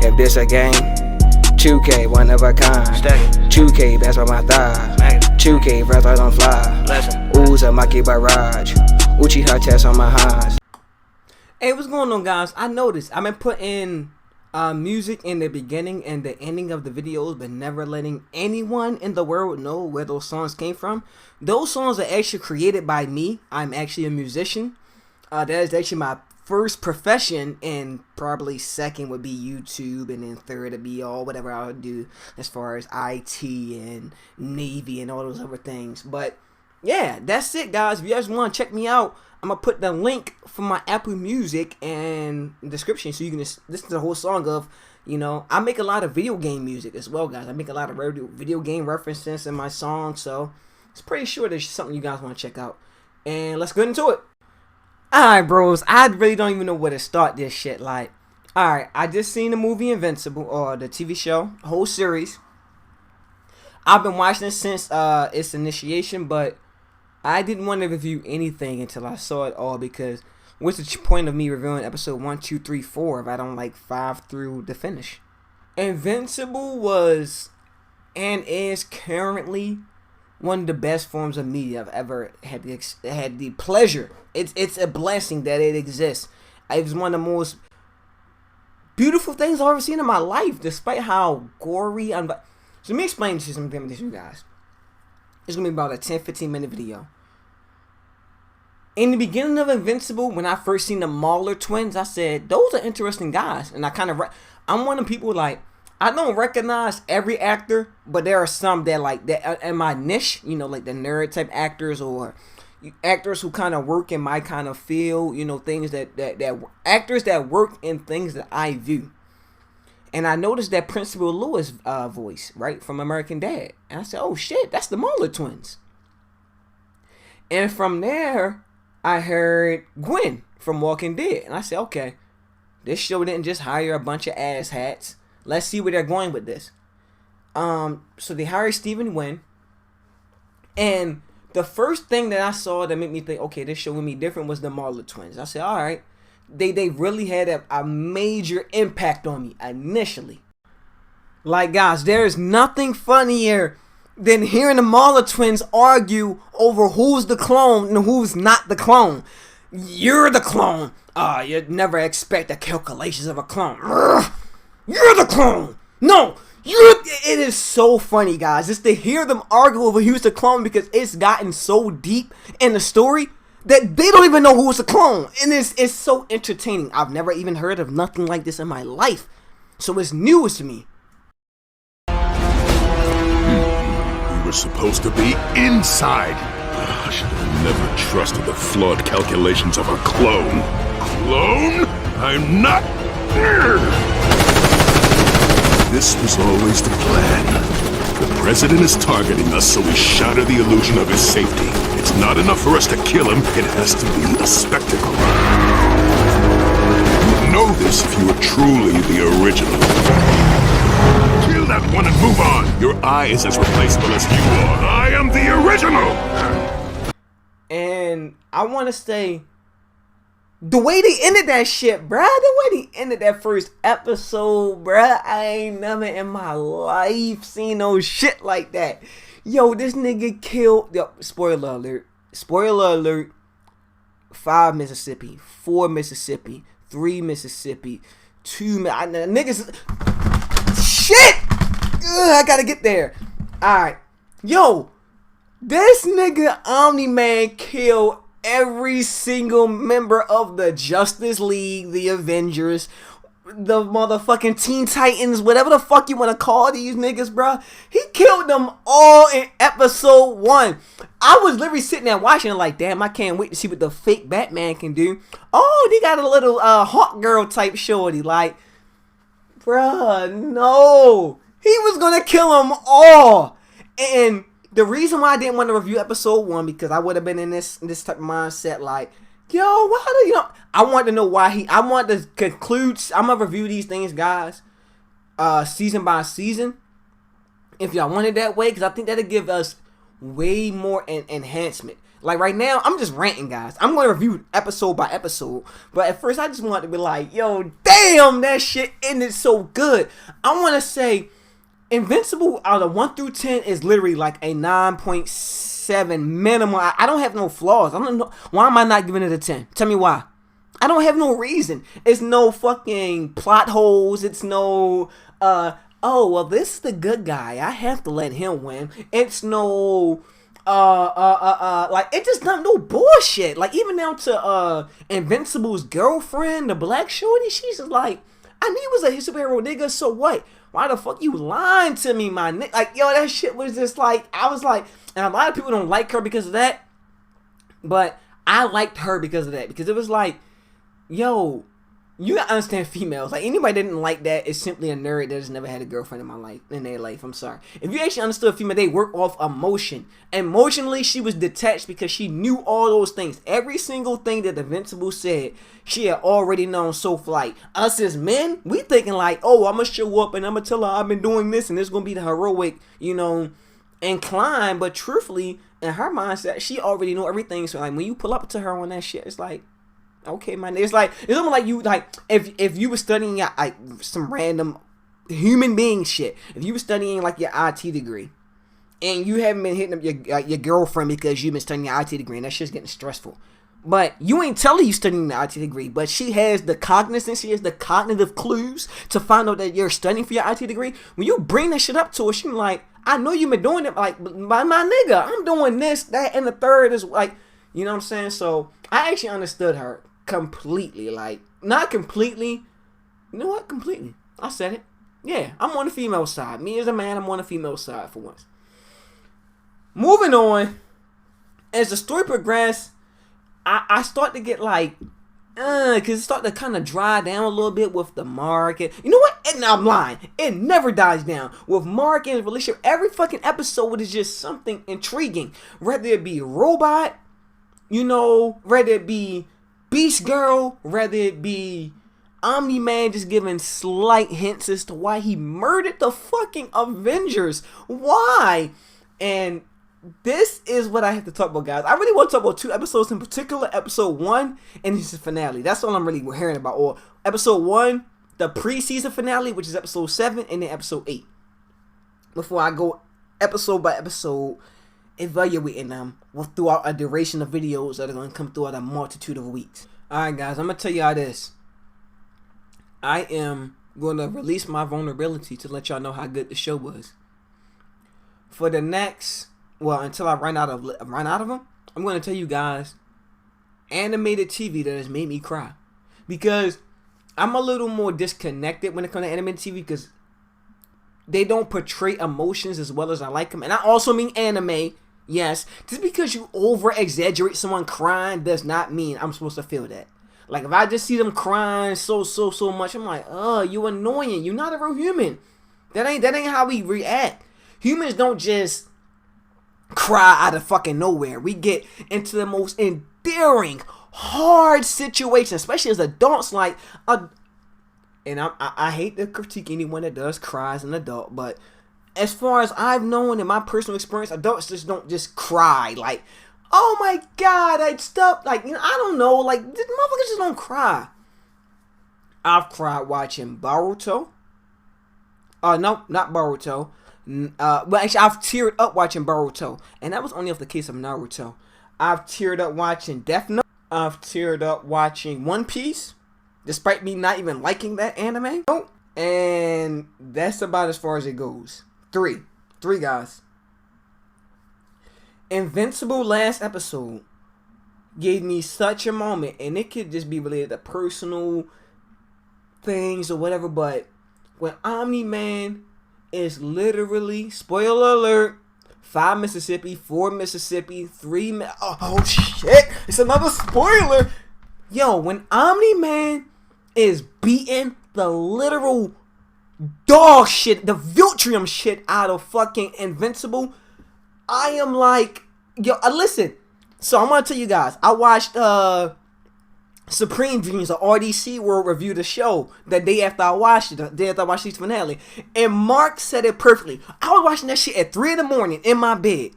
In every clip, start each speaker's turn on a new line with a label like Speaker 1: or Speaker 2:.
Speaker 1: If this a game, 2K, one of a kind. 2K, that's on my thigh. 2K, breath I don't fly. Ooh's a Maki barrage. Uchiha test on my highs. Hey, what's going on, guys? I noticed I've been putting music in the beginning and the ending of the videos, but never letting anyone in the world know where those songs came from. Those songs are actually created by me. I'm actually a musician. That is actually my first profession, and probably second would be YouTube, and then third would be all whatever I would do as far as IT and Navy and all those other things. But yeah, that's it, guys. If you guys want to check me out, I'm gonna put the link for my Apple Music in the description, so you can just listen to the whole song of, you know, I make a lot of video game music as well, guys. I make a lot of video game references in my songs, so it's pretty sure there's something you guys want to check out. And let's get into it. Alright, bros, I really don't even know where to start this shit. Like, alright, I just seen the movie Invincible, or the TV show, whole series. I've been watching it since its initiation, but I didn't want to review anything until I saw it all, because what's the point of me reviewing episode 1, 2, 3, 4 if I don't like 5 through the finish? Invincible was and is currently one of the best forms of media I've ever had the pleasure. It's a blessing that it exists. It was one of the most beautiful things I've ever seen in my life, despite how gory. So let me explain something to you guys. It's gonna be about a 10-15 minute video. In the beginning of Invincible, when I first seen the Mauler twins, I said those are interesting guys, and I'm one of the people, like, I don't recognize every actor, but there are some that, like, that in my niche, you know, like the nerd type actors, or actors who kind of work in my kind of field, you know, things that actors that work in things that I view. And I noticed that Principal Lewis voice, right, from American Dad. And I said, oh shit, that's the Mauler twins. And from there, I heard Gwen from Walking Dead. And I said, okay, this show didn't just hire a bunch of asshats. Let's see where they're going with this. So they hired Stephen Wynn. And the first thing that I saw that made me think, okay, this show will be different, was the Mauler twins. I said, all right. They really had a major impact on me initially. Like, guys, there is nothing funnier than hearing the Mauler twins argue over who's the clone and who's not the clone. You're the clone. You'd never expect the calculations of a clone. You're the clone. No, it is so funny, guys, just to hear them argue over who's the clone, because it's gotten so deep in the story that they don't even know who's the clone. And it's so entertaining. I've never even heard of nothing like this in my life, so it's news to me.
Speaker 2: We were supposed to be inside. I should have never trusted the flawed calculations of a clone. Clone? I'm not. This was always the plan. The president is targeting us, so we shatter the illusion of his safety. It's not enough for us to kill him, it has to be a spectacle. You'd know this if you were truly the original. Kill that one and move on! Your eye is as replaceable as you are. I am the original!
Speaker 1: And I want to say, the way they ended that shit, bruh, the way they ended that first episode, bruh, I ain't never in my life seen no shit like that. Yo, this nigga killed, yo, spoiler alert, 5 Mississippi, 4 Mississippi, 3 Mississippi, 2, niggas, shit! Ugh, I gotta get there. Alright, yo, this nigga Omni-Man killed every single member of the Justice League, the Avengers, the motherfucking Teen Titans, whatever the fuck you want to call these niggas, bro. He killed them all in episode 1. I was literally sitting there watching it like, damn, I can't wait to see what the fake Batman can do. Oh, they got a little Hawk Girl type shorty. Like, bruh, no. He was going to kill them all. And the reason why I didn't want to review episode 1, because I would have been in this type of mindset, like, yo, why do you know? I want to know why I want to conclude. I'm gonna review these things, guys, season by season. If y'all want it that way, because I think that'll give us way more enhancement. Like right now, I'm just ranting, guys. I'm going to review episode by episode. But at first, I just wanted to be like, yo, damn, that shit ended so good. I want to say Invincible out of 1 through 10 is literally like a 9.7 minimum. I don't have no flaws. I don't know. Why am I not giving it a 10? Tell me why. I don't have no reason. It's no fucking plot holes. It's no, oh, well, this is the good guy. I have to let him win. It's no... like it just not no bullshit. Like even down to Invincible's girlfriend, the black shorty, she's just like, I knew he was a superhero nigga, so what? Why the fuck you lying to me, my nigga? Like, yo, that shit was just like, I was like, and a lot of people don't like her because of that, but I liked her because of that, because it was like, yo, you gotta understand females. Like anybody that didn't like that is simply a nerd that has never had a girlfriend in their life. I'm sorry. If you actually understood a female, they work off emotion. Emotionally, she was detached because she knew all those things. Every single thing that Invincible said, she had already known. So for like us as men, we thinking like, oh, I'm gonna show up and I'm gonna tell her I've been doing this and it's gonna be the heroic, you know, incline. But truthfully, in her mindset, she already know everything. So like when you pull up to her on that shit, it's like, okay, man. It's like it's almost like you like if you were studying like some random human being shit. If you were studying like your IT degree, and you haven't been hitting up your girlfriend because you've been studying your IT degree, and that shit's getting stressful. But you ain't telling you studying the IT degree, but she has the cognizance, she has the cognitive clues to find out that you're studying for your IT degree. When you bring that shit up to her, she like, I know you've been doing it. Like my nigga, I'm doing this, that, and the third is like, you know what I'm saying? So I actually understood her completely. Like not completely, you know what, completely, I said it. Yeah, I'm on the female side. Me as a man, I'm on the female side for once. Moving on, as the story progressed, I start to get like because it started to kind of dry down a little bit with the Mark. And you know what, and I'm lying, it never dies down with Mark and his relationship. Every fucking episode is just something intriguing, whether it be Robot, you know, whether it be Beast Girl, whether it be Omni-Man just giving slight hints as to why he murdered the fucking Avengers. Why? And this is what I have to talk about, guys. I really want to talk about 2 episodes in particular. Episode 1 and his finale. That's all I'm really hearing about. Or episode 1, the pre-season finale, which is episode 7, and then episode 8. Before I go episode by episode, evaluating them throughout a duration of videos that are going to come throughout a multitude of weeks. Alright, guys, I'm going to tell y'all this. I am going to release my vulnerability to let y'all know how good the show was. For the next, well, until I run out of them, I'm going to tell you guys animated TV that has made me cry. Because I'm a little more disconnected when it comes to animated TV because they don't portray emotions as well as I like them. And I also mean anime. Yes, just because you over-exaggerate someone crying does not mean I'm supposed to feel that. Like, if I just see them crying so much, I'm like, you annoying. You're not a real human. That ain't how we react. Humans don't just cry out of fucking nowhere. We get into the most endearing, hard situations, especially as adults. Like, and I hate to critique anyone that does cry as an adult, but as far as I've known in my personal experience, adults just don't just cry. Like, oh my god, I'd stop. Like, you know, I don't know. Like, motherfuckers just don't cry. I've cried watching Boruto. No, not Boruto. But actually, I've teared up watching Boruto. And that was only off the case of Naruto. I've teared up watching Death Note. I've teared up watching One Piece. Despite me not even liking that anime. And that's about as far as it goes. Three guys. Invincible last episode gave me such a moment, and it could just be related to personal things or whatever, but when Omni-Man is literally, spoiler alert, 5 Mississippi, 4 Mississippi, 3 oh shit, it's another spoiler. Yo, when Omni-Man is beating the literal dog shit, the Viltrum shit out of fucking Invincible, I am like, yo, listen. So I'm gonna tell you guys, I watched Supreme Dreams, or RDC World review the show the day after I watched it, the day after I watched the finale, and Mark said it perfectly. I was watching that shit at 3 in the morning in my bed,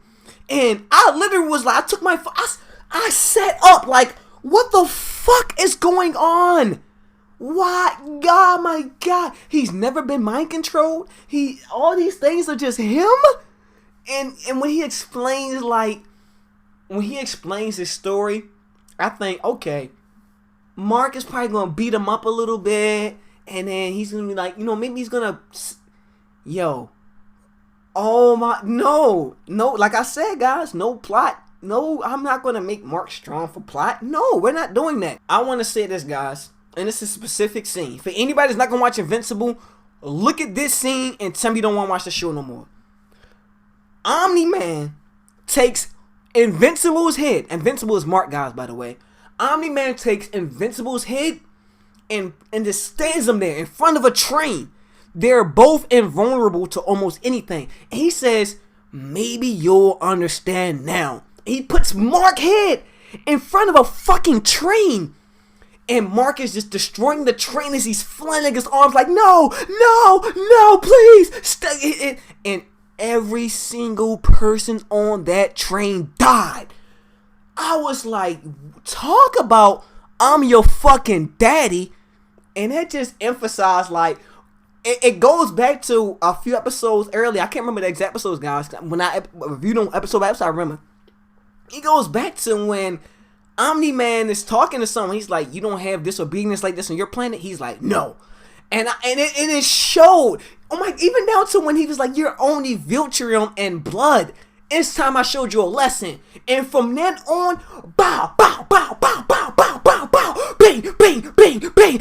Speaker 3: And I literally was like, I took my, I sat up like, what the fuck is going on? Why? God, my God. He's never been mind controlled. All these things are just him. And when he explains, like, when he explains his story, I think, okay, Mark is probably going to beat him up a little bit. And then he's going to be like, maybe he's going to, oh my, no, like I said, guys, no plot. No, I'm not going to make Mark strong for plot. No, we're not doing that. I want to say this, guys, and this is a specific scene. For anybody that's not going to watch Invincible, look at this scene and tell me you don't want to watch the show no more. Omni-Man takes Invincible's head. Invincible is Mark, guys, by the way. Omni-Man takes Invincible's head and just stands him there in front of a train. They're both invulnerable to almost anything. And he says, maybe you'll understand now. He puts Mark's head in front of a fucking train. And Mark is just destroying the train as he's flailing his arms like, no, please. And every single person on that train died. I was like, talk about I'm your fucking daddy. And that just emphasized, like, it goes back to a few episodes earlier. I can't remember the exact episodes, guys. When I reviewed on episode by episode, I remember. It goes back to when Omni-Man is talking to someone. He's like, you don't have disobedience like this on your planet? He's like, no. And it showed. Oh my, even down to when he was like, you're only Vilturium and blood. It's time I showed you a lesson. And from then on, bow, bow, bow, bow, bow, bow, bow, bow, bang, bang, bang, bang.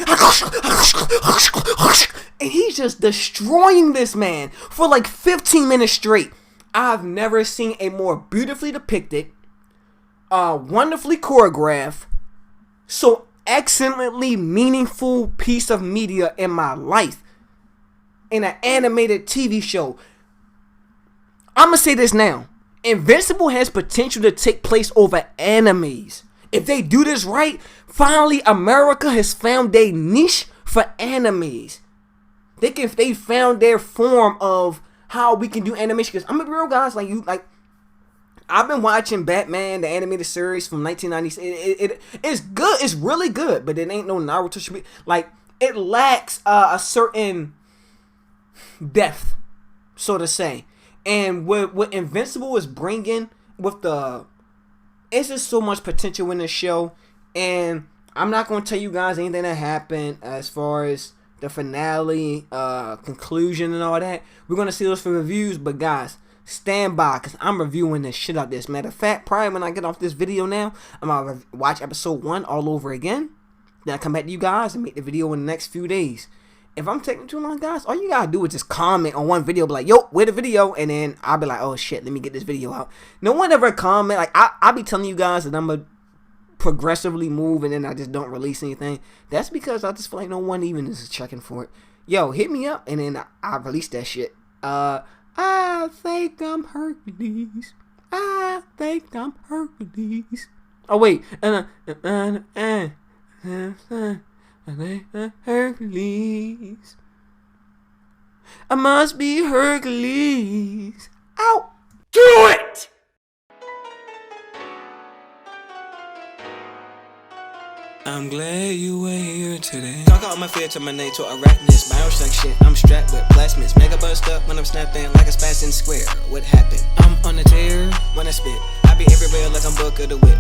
Speaker 3: And he's just destroying this man for like 15 minutes straight. I've never seen a more beautifully depicted, wonderfully choreographed, so excellently meaningful piece of media in my life. In an animated TV show. I'm going to say this now. Invincible has potential to take place over animes. If they do this right, finally America has found their niche for animes. They found their form of how we can do animation. Because I'm gonna be real, guys. I've been watching Batman, the animated series from 1990s. It's good. It's really good, but it ain't no Naruto. Like, it lacks a certain depth, so to say. And what Invincible is bringing it's just so much potential in this show. And I'm not going to tell you guys anything that happened as far as the finale, conclusion and all that. We're going to see those for reviews, but guys, stand by, because I'm reviewing this shit out this. Matter of fact, probably when I get off this video now, I'm going to watch episode 1 all over again. Then I come back to you guys and make the video in the next few days. If I'm taking too long, guys, all you gotta do is just comment on one video, be like, yo, where the video? And then I'll be like, oh shit, let me get this video out. No one ever comment. Like, I'll be telling you guys that I'm gonna progressively move and then I just don't release anything. That's because I just feel like no one even is checking for it. Yo, hit me up and then I release that shit. I think I'm Hercules. I think I'm Hercules. Oh wait, Hercules. I must be Hercules. Ow! Do it! I'm glad you were here today. Talk out my fear to my name to arachnids. Bioshock shit, I'm strapped with plasmids. Mega bust up when I'm snapping like a spassin' square. What happened? I'm on the tear when I spit. I be everywhere like I'm Book of the Whip.